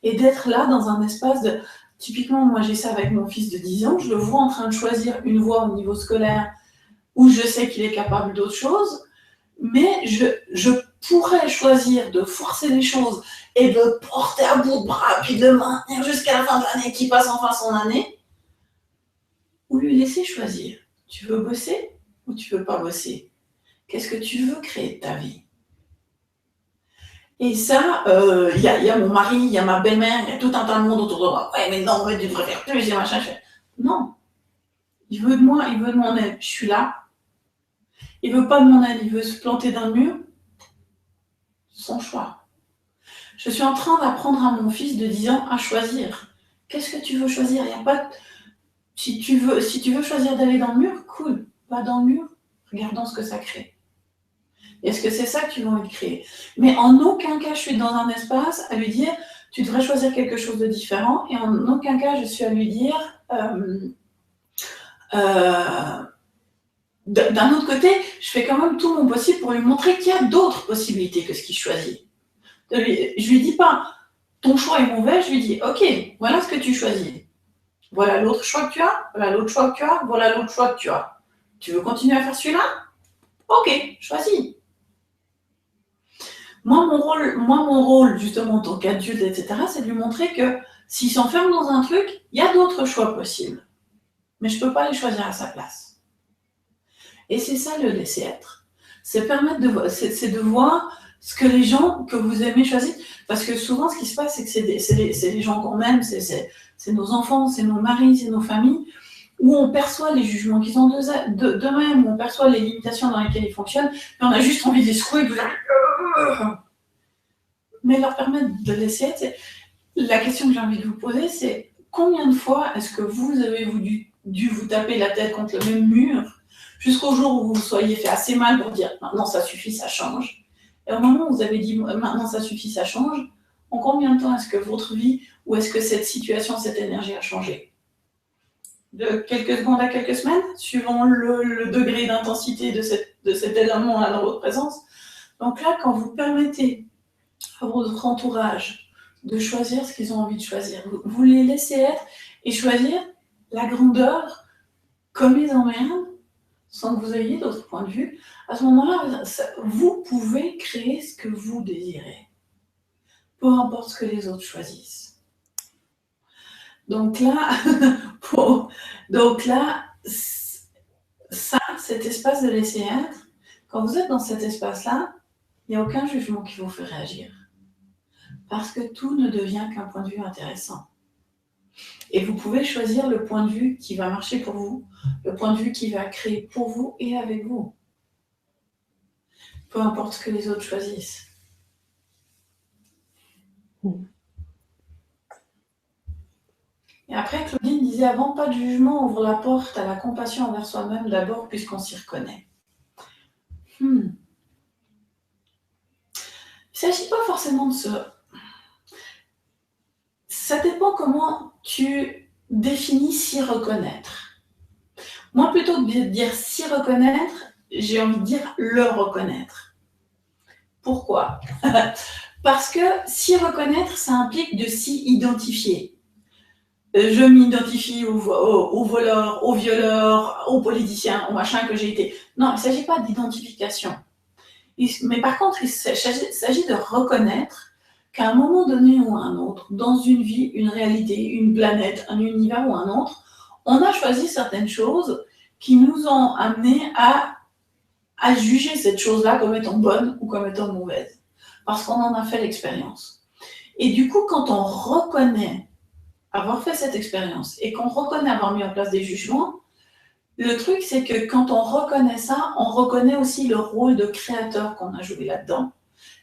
S1: Et d'être là dans un espace de... Typiquement, moi j'ai ça avec mon fils de 10 ans, je le vois en train de choisir une voie au niveau scolaire où je sais qu'il est capable d'autre chose, mais je pourrais choisir de forcer les choses et de le porter à bout de bras, puis de le maintenir jusqu'à la fin de l'année, qu'il passe enfin son année, ou lui laisser choisir. Tu veux bosser ou tu veux pas bosser? Qu'est-ce que tu veux créer de ta vie? Et ça, il y a mon mari, il y a ma belle-mère, il y a tout un tas de monde autour de moi. Ouais, mais non, mais tu devrais faire plus, et machin. Non. Il veut de moi, il veut de mon aide. Je suis là. Il veut pas de mon aide, il veut se planter dans le mur. Son choix. Je suis en train d'apprendre à mon fils de 10 ans à choisir. Qu'est-ce que tu veux choisir? Il y a pas de... si tu veux choisir d'aller dans le mur, cool. Va dans le mur, regardons ce que ça crée. Est-ce que c'est ça que tu veux envie de créer? Mais en aucun cas, je suis dans un espace à lui dire tu devrais choisir quelque chose de différent, et en aucun cas, je suis à lui dire d'un autre côté, je fais quand même tout mon possible pour lui montrer qu'il y a d'autres possibilités que ce qu'il choisit. Je lui dis pas ton choix est mauvais, je lui dis ok, voilà ce que tu choisis. Voilà l'autre choix que tu as, voilà l'autre choix que tu as, voilà l'autre choix que tu as. Tu veux continuer à faire celui-là? Ok, choisis. Moi, mon rôle, justement, en tant qu'adulte, etc., c'est de lui montrer que s'il s'enferme dans un truc, il y a d'autres choix possibles. Mais je ne peux pas les choisir à sa place. Et c'est ça le laisser être. C'est permettre de voir ce que les gens que vous aimez choisissent. Parce que souvent, ce qui se passe, c'est que c'est les gens qu'on aime, c'est nos enfants, c'est nos maris, c'est nos familles, où on perçoit les jugements qu'ils ont d'eux-mêmes, où on perçoit les limitations dans lesquelles ils fonctionnent, et on a juste envie de les secouer, mais leur permettre de laisser être. La question que j'ai envie de vous poser, c'est combien de fois est-ce que vous avez dû vous taper la tête contre le même mur jusqu'au jour où vous soyez fait assez mal pour dire maintenant ça suffit, ça change. Et au moment où vous avez dit maintenant ça suffit, ça change, en combien de temps est-ce que votre vie ou est-ce que cette situation, cette énergie a changé? De quelques secondes à quelques semaines, suivant le degré d'intensité de cet élément-là dans votre présence. Donc là, quand vous permettez à votre entourage de choisir ce qu'ils ont envie de choisir, vous les laissez être et choisir la grandeur comme ils emmerdent, sans que vous ayez d'autres points de vue. À ce moment-là, vous pouvez créer ce que vous désirez, peu importe ce que les autres choisissent. Donc là, cet espace de laisser être, quand vous êtes dans cet espace-là, il n'y a aucun jugement qui vous fait réagir. Parce que tout ne devient qu'un point de vue intéressant. Et vous pouvez choisir le point de vue qui va marcher pour vous, le point de vue qui va créer pour vous et avec vous. Peu importe ce que les autres choisissent. Et après, Claudine disait avant, pas de jugement ouvre la porte à la compassion envers soi-même d'abord, puisqu'on s'y reconnaît. Il ne s'agit pas forcément de ça. Ça dépend comment tu définis s'y reconnaître. Moi, plutôt que de dire s'y reconnaître, j'ai envie de dire le reconnaître. Pourquoi? Parce que s'y reconnaître, ça implique de s'y identifier. Je m'identifie au voleur, au violeur, au politicien, au machin que j'ai été. Non, il ne s'agit pas d'identification. Mais par contre, il s'agit de reconnaître qu'à un moment donné ou à un autre, dans une vie, une réalité, une planète, un univers ou un autre, on a choisi certaines choses qui nous ont amenés à juger cette chose-là comme étant bonne ou comme étant mauvaise. Parce qu'on en a fait l'expérience. Et du coup, quand on reconnaît avoir fait cette expérience et qu'on reconnaît avoir mis en place des jugements, le truc, c'est que quand on reconnaît ça, on reconnaît aussi le rôle de créateur qu'on a joué là-dedans.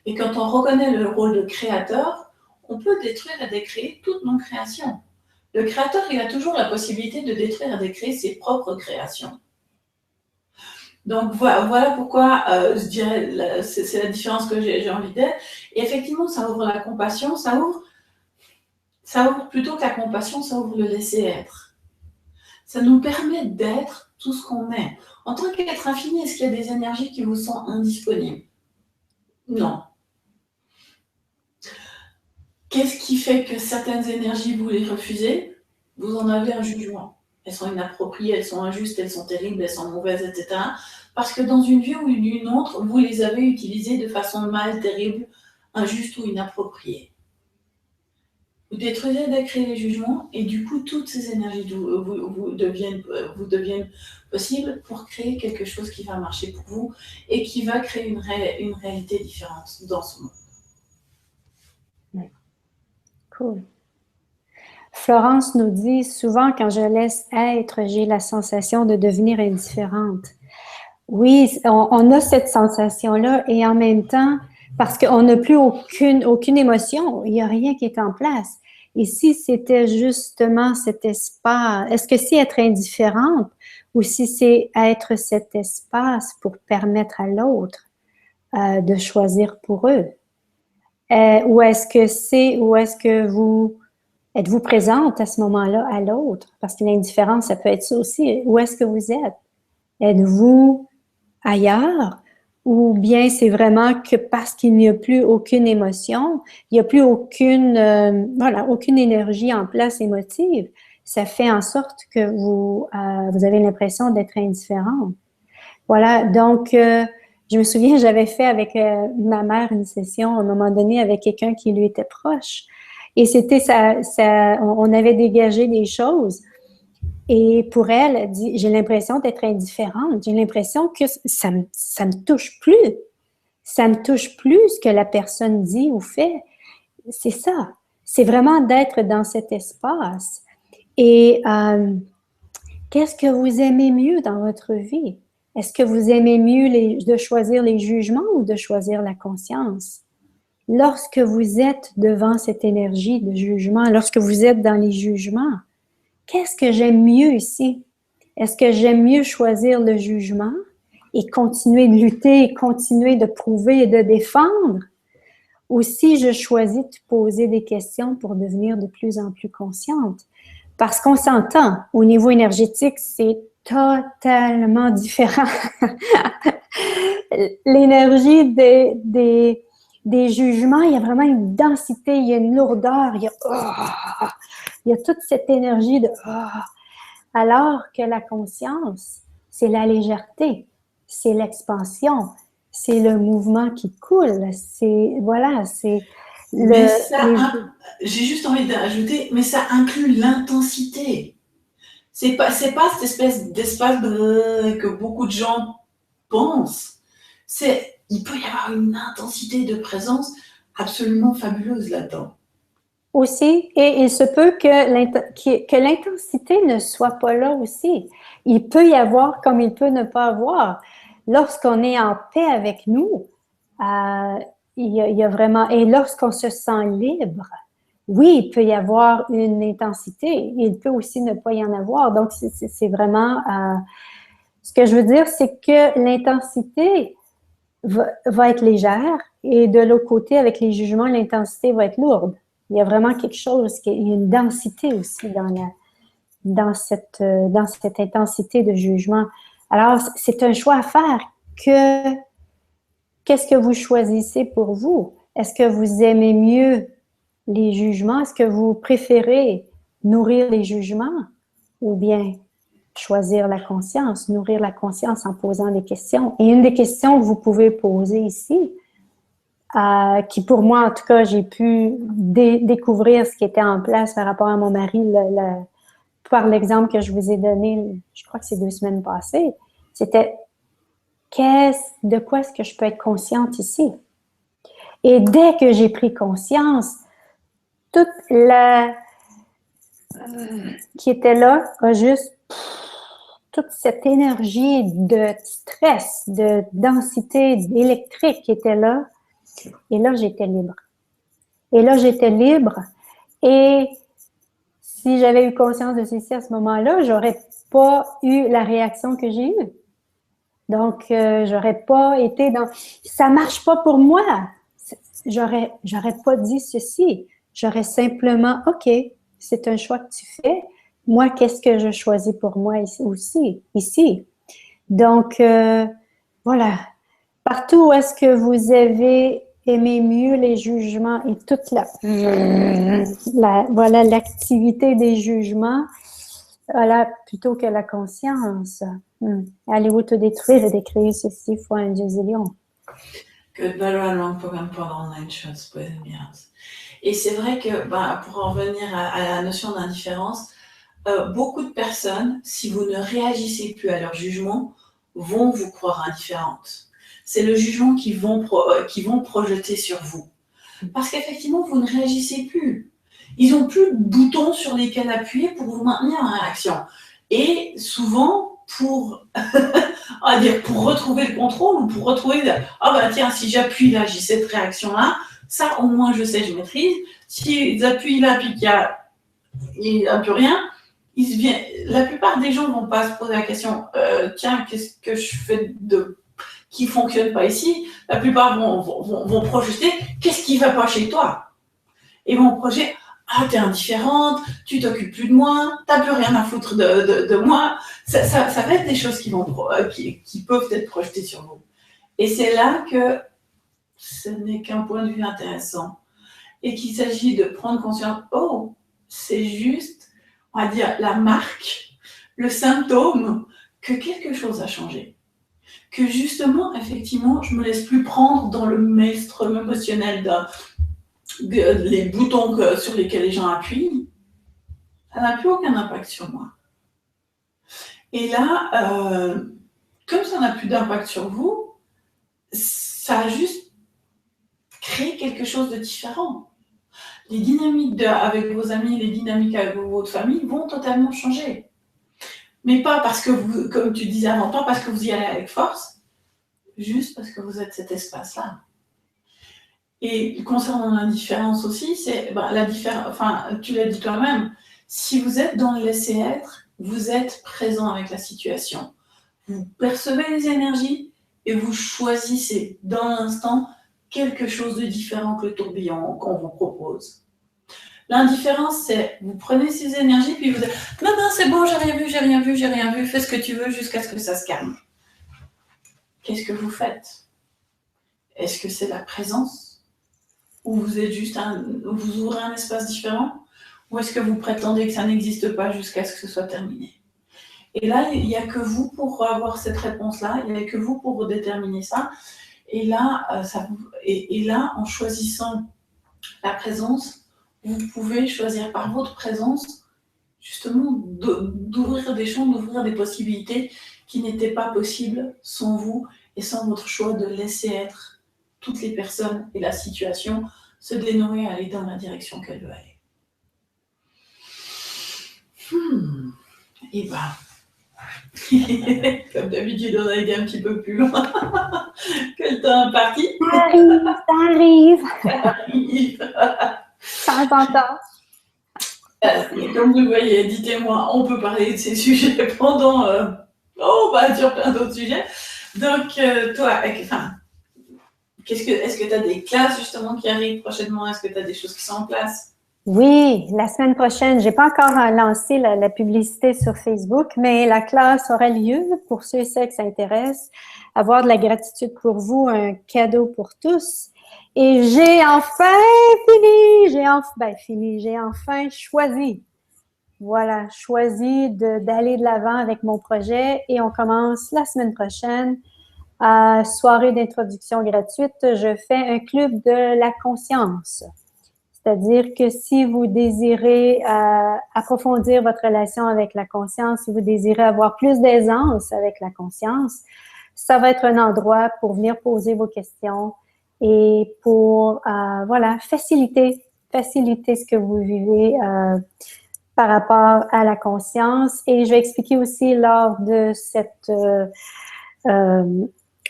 S1: Et quand on reconnaît le rôle de créateur, on peut détruire et décréer toutes nos créations. Le créateur, il a toujours la possibilité de détruire et décréer ses propres créations. Donc voilà pourquoi je dirais, c'est la différence que j'ai envie d'être. Et effectivement, ça ouvre la compassion, ça ouvre plutôt que la compassion, ça ouvre le laisser être. Ça nous permet d'être tout ce qu'on est. En tant qu'être infini, est-ce qu'il y a des énergies qui vous sont indisponibles? Non. Qu'est-ce qui fait que certaines énergies, vous les refusez? Vous en avez un jugement. Elles sont inappropriées, elles sont injustes, elles sont terribles, elles sont mauvaises, etc. Parce que dans une vie ou une autre, vous les avez utilisées de façon mal, terrible, injuste ou inappropriée. Vous détruisez, décréez les jugements et du coup, toutes ces énergies vous deviennent possibles pour créer quelque chose qui va marcher pour vous et qui va créer une réalité différente dans ce monde.
S2: Cool. Florence nous dit, souvent quand je laisse être, j'ai la sensation de devenir indifférente. Oui, on a cette sensation-là et en même temps, parce qu'on n'a plus aucune émotion, il n'y a rien qui est en place. Et si c'était justement cet espace, est-ce que c'est être indifférente ou si c'est être cet espace pour permettre à l'autre de choisir pour eux? Ou est-ce que vous êtes-vous présente à ce moment-là à l'autre? Parce que l'indifférence, ça peut être ça aussi. Où est-ce que vous êtes? Êtes-vous ailleurs? Ou bien c'est vraiment que parce qu'il n'y a plus aucune émotion, il n'y a plus aucune énergie en place émotive, ça fait en sorte que vous avez l'impression d'être indifférente. Voilà, donc je me souviens, j'avais fait avec ma mère une session à un moment donné avec quelqu'un qui lui était proche. Et c'était on avait dégagé des choses. Et pour elle, elle dit, j'ai l'impression d'être indifférente. J'ai l'impression que ça me touche plus. Ça me touche plus ce que la personne dit ou fait. C'est ça. C'est vraiment d'être dans cet espace. Et qu'est-ce que vous aimez mieux dans votre vie? Est-ce que vous aimez mieux de choisir les jugements ou de choisir la conscience? Lorsque vous êtes devant cette énergie de jugement, lorsque vous êtes dans les jugements, qu'est-ce que j'aime mieux ici? Est-ce que j'aime mieux choisir le jugement et continuer de lutter, et continuer de prouver et de défendre? Ou si je choisis de poser des questions pour devenir de plus en plus consciente? Parce qu'on s'entend, au niveau énergétique, c'est totalement différent. L'énergie des jugements, il y a vraiment une densité, il y a une lourdeur, il y a toute cette énergie de alors que la conscience, c'est la légèreté, c'est l'expansion, c'est le mouvement qui coule, c'est
S1: j'ai juste envie d'ajouter, mais ça inclut l'intensité. C'est pas cette espèce d'espace que beaucoup de gens pensent. Il peut y avoir une intensité de présence absolument fabuleuse là-dedans.
S2: Aussi, et il se peut que l'intensité ne soit pas là aussi. Il peut y avoir comme il peut ne pas avoir. Lorsqu'on est en paix avec nous, il y a vraiment, et lorsqu'on se sent libre, oui, il peut y avoir une intensité, il peut aussi ne pas y en avoir. Donc, c'est vraiment, ce que je veux dire, c'est que l'intensité va être légère et de l'autre côté, avec les jugements, l'intensité va être lourde. Il y a vraiment quelque chose, il y a une densité aussi dans cette intensité de jugement. Alors, c'est un choix à faire. Qu'est-ce que vous choisissez pour vous? Est-ce que vous aimez mieux les jugements? Est-ce que vous préférez nourrir les jugements ou bien choisir la conscience, nourrir la conscience en posant des questions? Et une des questions que vous pouvez poser ici, qui pour moi, en tout cas, j'ai pu découvrir ce qui était en place par rapport à mon mari, par l'exemple que je vous ai donné, je crois que c'est 2 semaines passées, c'était de quoi est-ce que je peux être consciente ici? Et dès que j'ai pris conscience, toute qui était là a juste toute cette énergie de stress, de densité électrique qui était là. Et là, j'étais libre. Et là, j'étais libre. Et si j'avais eu conscience de ceci à ce moment-là, j'aurais pas eu la réaction que j'ai eue. Donc, j'aurais pas été dans... Ça marche pas pour moi. J'aurais pas dit ceci. J'aurais simplement, OK, c'est un choix que tu fais. Moi, qu'est-ce que je choisis pour moi ici? Donc, voilà. Partout où est-ce que vous avez aimé mieux les jugements et toute voilà, l'activité des jugements, voilà, plutôt que la conscience. Allez-vous te détruire et décrire ceci fois un gazillion?
S1: Good, better long program for online shows, Et c'est vrai que, pour en revenir à la notion d'indifférence, beaucoup de personnes, si vous ne réagissez plus à leur jugement, vont vous croire indifférente. C'est le jugement qu'ils vont projeter sur vous. Parce qu'effectivement, vous ne réagissez plus. Ils n'ont plus de boutons sur lesquels appuyer pour vous maintenir en réaction. Et souvent, pour retrouver le contrôle ou pour retrouver, tiens, si j'appuie là, j'ai cette réaction-là, ça au moins je sais, je maîtrise. S'ils appuient là, puis qu'il n'y a plus rien, la plupart des gens ne vont pas se poser la question, tiens, qu'est-ce que je fais qui ne fonctionne pas ici? La plupart vont projeter, qu'est-ce qui ne va pas chez toi? Et vont projeter, t'es indifférente, tu t'occupes plus de moi, t'as plus rien à foutre de moi. Ça va être des choses qui peuvent être projetées sur vous. Et c'est là que ce n'est qu'un point de vue intéressant. Et qu'il s'agit de prendre conscience, c'est juste, on va dire, la marque, le symptôme que quelque chose a changé. Que justement, effectivement, je ne me laisse plus prendre dans le maelstrom émotionnel les boutons sur lesquels les gens appuient. Ça n'a plus aucun impact sur moi. Et là, comme ça n'a plus d'impact sur vous, ça a juste créé quelque chose de différent. Les dynamiques avec vos amis, les dynamiques avec votre famille vont totalement changer. Mais pas parce que vous, comme tu disais avant, pas parce que vous y allez avec force, juste parce que vous êtes cet espace-là. Et concernant l'indifférence aussi, c'est la différence. Enfin, tu l'as dit toi-même. Si vous êtes dans le laisser-être, vous êtes présent avec la situation. Vous percevez les énergies et vous choisissez dans l'instant quelque chose de différent que le tourbillon qu'on vous propose. L'indifférence, c'est vous prenez ces énergies puis vous dites non, c'est bon, j'ai rien vu, fais ce que tu veux jusqu'à ce que ça se calme. Qu'est-ce que vous faites? Est-ce que c'est la présence? Ou vous êtes juste vous ouvrez un espace différent? Ou est-ce que vous prétendez que ça n'existe pas jusqu'à ce que ce soit terminé? Et là, il n'y a que vous pour avoir cette réponse-là, il n'y a que vous pour déterminer ça. Et là, en choisissant la présence, vous pouvez choisir par votre présence, justement, d'ouvrir des champs, d'ouvrir des possibilités qui n'étaient pas possibles sans vous et sans votre choix de laisser être toutes les personnes et la situation se dénouer, aller dans la direction qu'elle veut aller. Et comme d'habitude, on a été un petit peu plus loin que le temps imparti.
S2: Ça arrive. Ça s'entend.
S1: Comme vous le voyez, dites-moi, on peut parler de ces sujets pendant, sur plein d'autres sujets. Donc, toi, est-ce que tu as des classes justement qui arrivent prochainement? Est-ce que tu as des choses qui sont en place?
S2: Oui, la semaine prochaine. J'ai pas encore lancé la publicité sur Facebook, mais la classe aura lieu pour ceux et celles qui s'intéressent. Avoir de la gratitude pour vous, un cadeau pour tous. Et j'ai enfin fini. J'ai enfin choisi. Voilà, choisi d'aller de l'avant avec mon projet et on commence la semaine prochaine. Soirée d'introduction gratuite, je fais un club de la conscience. C'est-à-dire que si vous désirez approfondir votre relation avec la conscience, si vous désirez avoir plus d'aisance avec la conscience, ça va être un endroit pour venir poser vos questions et pour faciliter ce que vous vivez par rapport à la conscience. Et je vais expliquer aussi lors de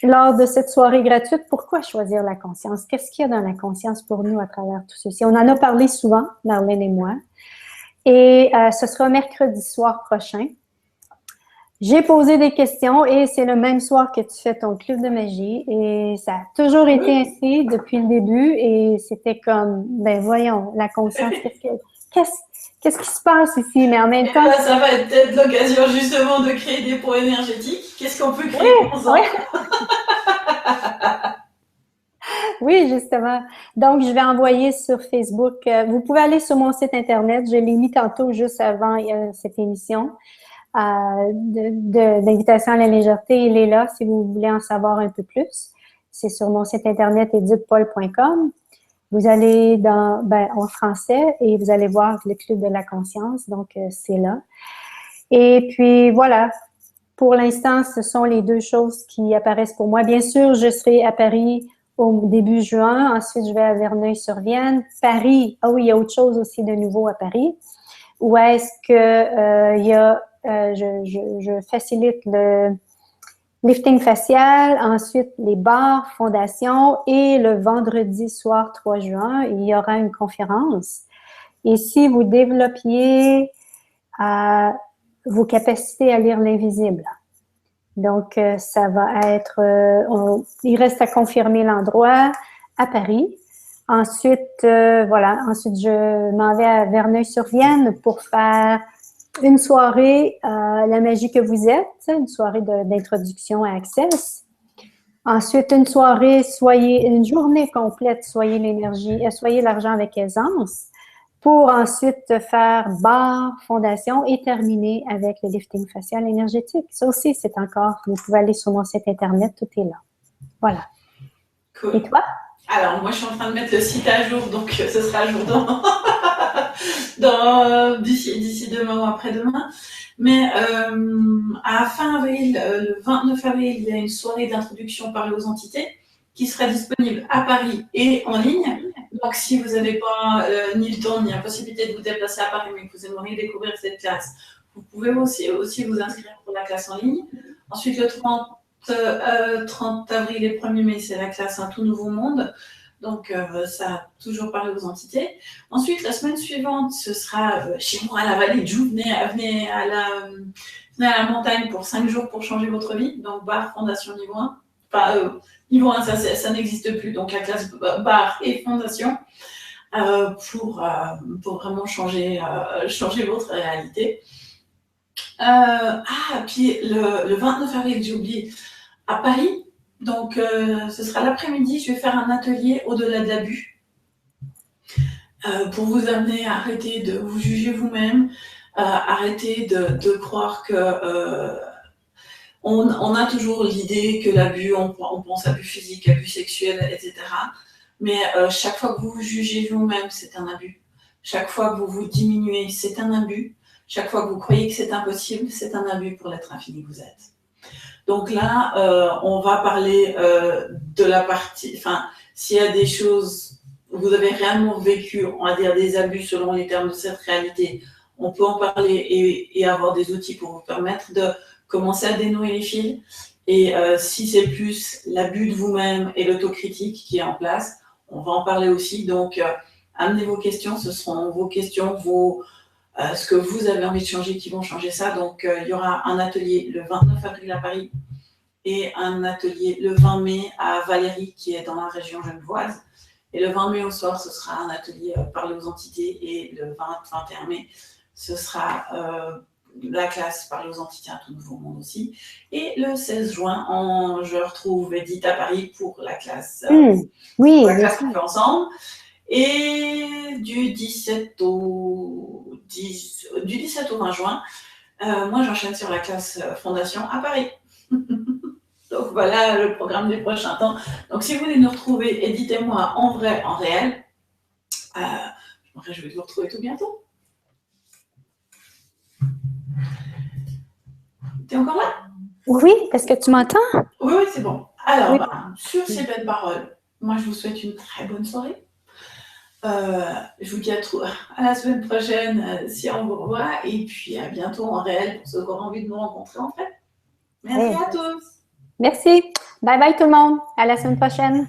S2: lors de cette soirée gratuite, pourquoi choisir la conscience? Qu'est-ce qu'il y a dans la conscience pour nous à travers tout ceci? On en a parlé souvent, Marlène et moi, et ce sera mercredi soir prochain. J'ai posé des questions et c'est le même soir que tu fais ton club de magie et ça a toujours été ainsi depuis le début et c'était comme, ben voyons, la conscience, qu'est-ce qui se passe ici? Mais en même temps...
S1: Ben, ça va être peut-être l'occasion justement de créer des ponts énergétiques. Qu'est-ce qu'on peut créer ensemble?
S2: Oui, justement. Donc, je vais envoyer sur Facebook. Vous pouvez aller sur mon site Internet. Je l'ai mis tantôt juste avant cette émission. D'invitation à la légèreté, il est là si vous voulez en savoir un peu plus. C'est sur mon site internet edithpaul.com. Vous allez en français et vous allez voir le club de la conscience, donc c'est là. Et puis voilà, pour l'instant, ce sont les deux choses qui apparaissent pour moi. Bien sûr, je serai à Paris au début juin, ensuite je vais à Verneuil-sur-Vienne. Paris, oui, il y a autre chose aussi de nouveau à Paris. Où est-ce que il y a je facilite le lifting facial, ensuite les bars, fondations et le vendredi soir 3 juin, il y aura une conférence. Et si vous développiez vos capacités à lire l'invisible, donc ça va être, il reste à confirmer l'endroit à Paris. Ensuite, ensuite je m'en vais à Verneuil-sur-Vienne pour faire une soirée La magie que vous êtes, une soirée d'introduction à Access. Ensuite, une journée complète, soyez l'énergie, soyez l'argent avec aisance, pour ensuite faire bar, fondation et terminer avec le lifting facial énergétique. Ça aussi, c'est encore, vous pouvez aller sur mon site internet, tout est là. Voilà.
S1: Cool.
S2: Et toi?
S1: Alors, moi, je suis en train de mettre le site à jour, donc ce sera à jour d'ici demain ou après-demain. Mais à fin avril, le 29 avril, il y a une soirée d'introduction parlée aux entités qui sera disponible à Paris et en ligne. Donc, si vous n'avez pas ni le temps ni la possibilité de vous déplacer à Paris, mais que vous aimeriez découvrir cette classe, vous pouvez aussi vous inscrire pour la classe en ligne. Ensuite, le 30 avril et 1er mai, c'est la classe Un tout nouveau monde. Donc, ça a toujours parlé aux entités. Ensuite, la semaine suivante, ce sera chez moi à la vallée de Joux. Venez à la montagne pour 5 jours pour changer votre vie. Donc, bar, fondation, niveau 1. Enfin, niveau 1, ça n'existe plus. Donc, la classe bar et fondation pour vraiment changer votre réalité. Puis le 29 avril, j'ai oublié, à Paris. Donc, ce sera l'après-midi, je vais faire un atelier au-delà de l'abus pour vous amener à arrêter de vous juger vous-même, arrêter de croire que on a toujours l'idée que l'abus, on pense abus physique, abus sexuel, etc. Mais chaque fois que vous vous jugez vous-même, c'est un abus. Chaque fois que vous vous diminuez, c'est un abus. Chaque fois que vous croyez que c'est impossible, c'est un abus pour l'être infini que vous êtes. Donc là, on va parler de la partie, enfin, s'il y a des choses, vous avez réellement vécu, on va dire des abus selon les termes de cette réalité, on peut en parler et avoir des outils pour vous permettre de commencer à dénouer les fils. Et si c'est plus l'abus de vous-même et l'autocritique qui est en place, on va en parler aussi. Donc, amenez vos questions, ce seront vos questions, ce que vous avez envie de changer qui vont changer ça. Donc, il y aura un atelier le 29 avril à Paris et un atelier le 20 mai à Valérie, qui est dans la région genevoise. Et le 20 mai au soir, ce sera un atelier parler aux entités. Et le 21 mai, ce sera la classe parler aux entités, Un tout nouveau monde aussi. Et le 16 juin, je retrouve Edith à Paris pour la classe,
S2: oui,
S1: la classe qu'on fait ensemble. Et du 17 au 20 juin, moi j'enchaîne sur la classe Fondation à Paris. Donc voilà le programme du prochain temps. Donc si vous voulez nous retrouver, éditez-moi en vrai, en réel. Je vais vous retrouver tout bientôt. T'es encore là?
S2: Oui, est-ce que tu m'entends?
S1: Oui, c'est bon. Alors, sur ces belles paroles, moi je vous souhaite une très bonne soirée. Je vous dis à la semaine prochaine si on vous revoit et puis à bientôt en réel pour ceux qui auront envie de nous rencontrer en fait. Merci à tous.
S2: Merci. Bye bye tout le monde. À la semaine prochaine.